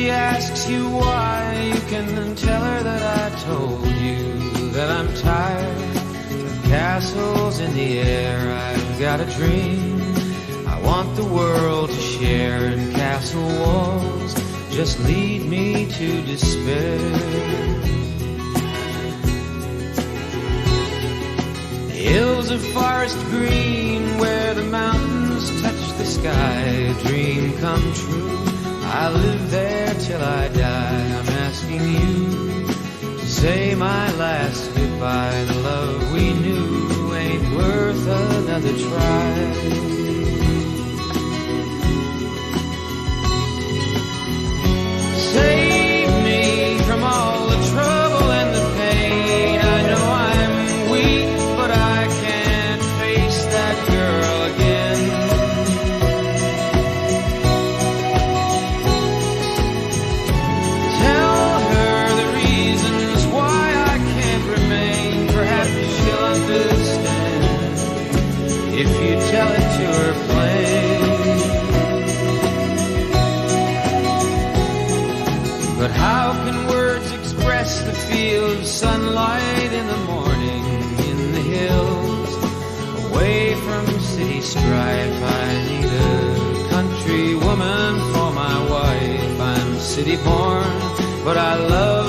she asks you why, you can tell her that I told you that I'm tired of castles in the air. I've got a dream I want the world to share, and castle walls just lead me to despair. The hills of forest green where the mountains touch the sky, a dream come true. I live there till I die. I'm asking you to say my last goodbye. The love we knew ain't worth another try. Save me from all the trouble and the pain. I know I'm weak, but I can't face that girl again. Tell her the reasons why I can't remain. Perhaps she'll understand if you tell it to her plain. But how can words express the feel of sunlight in the morning in the hills, away from city strife? I need a country woman for my wife. I'm city born, but I love